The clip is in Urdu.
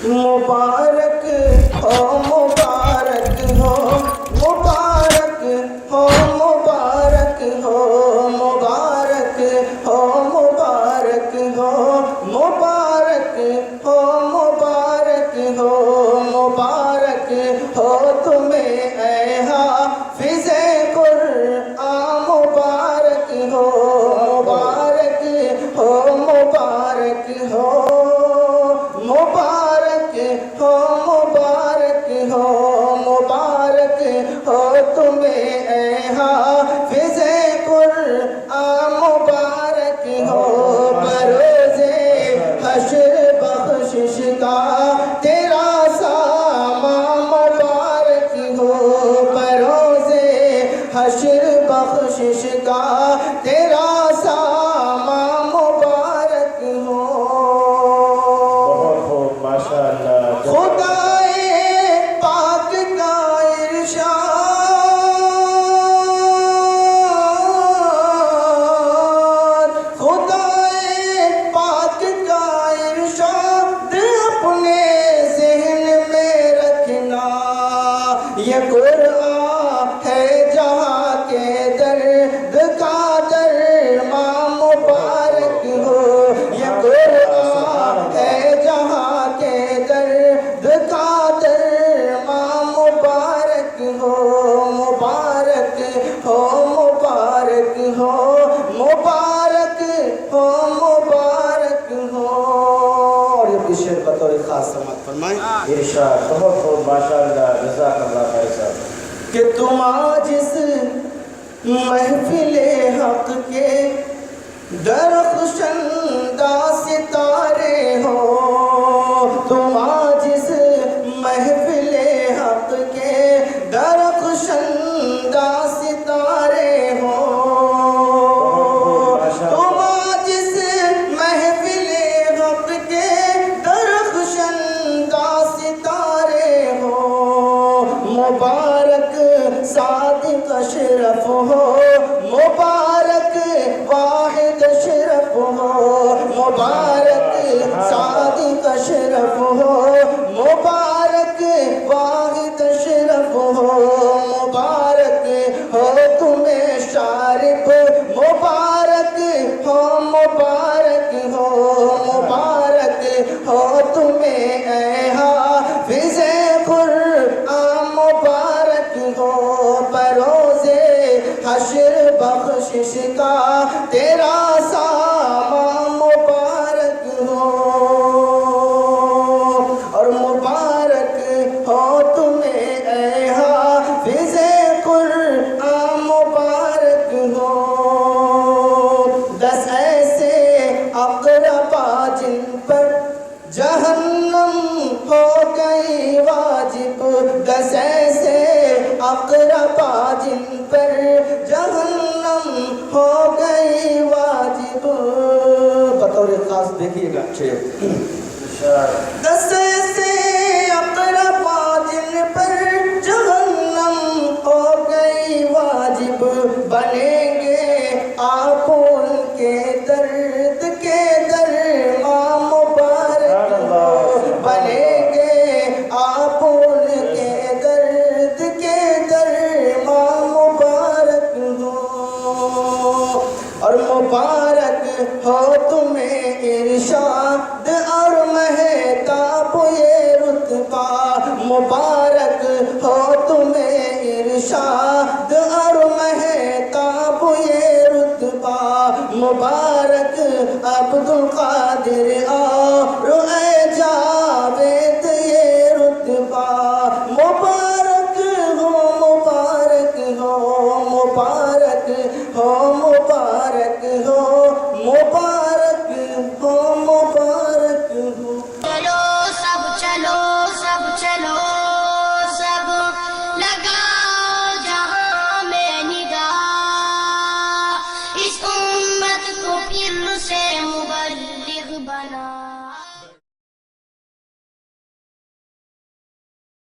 مبارک ہو مبارک ہو مبارک ہو مبارک ہو مبارک ہو مبارک ہو مبارک ہو مبارک ہو مبارک ہو تمہیں اے حافظ قرآن مبارک ہو مبارک ہو مبارک ہو مبارک ہو مبارک ہو مبارک ہو تمہیں اے حافظ قرآن مبارک ہو بروز حشر بخشش کا تیرا سامان مبارک ہو بروز حشر بخشش کا تیرا سامان مبارک ہو خدائے پاک کا ارشاد خدائے پاک کا ارشاد اپنے ذہن میں رکھنا یہ قرآن ہے جہاں کے درد کا درمان مبارک ہو یہ قرآن ہے جہاں کے درد کا درمان مبارک ہو مبارک ہو مبارک ہو مبارک ہو مبارک ہو اور یہ شعر بطور خاص سماعت فرمائیں ارشاد بہت خوب ماشاءاللہ جزاک اللہ خیر صاحب کہ تم آج اس محفل حق کے درخشندہ ستارے ہو تم آج اس محفل حق کے درخشندہ ستارے ہو تم آج اس محفل حق کے درخشندہ ستارے ہو مبارک صادق اشرف ہو مبارک واحد اشرف ہو مبارک صادق اشرف ہو مبارک واحد اشرف ہو مبارک ہو تمہیں شارف مبارک ہو مبارک ہو مبارک ہو تمہیں اے حافظ قرآن مبارک ہو بروز حشر بخشش کا تیرا سامان مبارک ہو اور مبارک ہو تمہیں اے حافظ قرآن مبارک ہو 10 ایسے اقربا جن پر جہنم ہو گئی واجب 10 ایسے اقربا جن پر جہنم ہو گئی واجب بطور خاص دیکھیے گا 10 ایسے اقربا جن پر جہنم ہو گئی واجب بنیں گے آپ ان کے درد کے درمان مبارک ہو بنیں گے آپ ان کے درد کے درمان مبارک ہو اور مبارک ہو تمہیں ارشاد اور مہتاب یہ رتبہ مبارک ہو تمہیں ارشاد اور مہتاب یہ رتبہ مبارک عبد القادر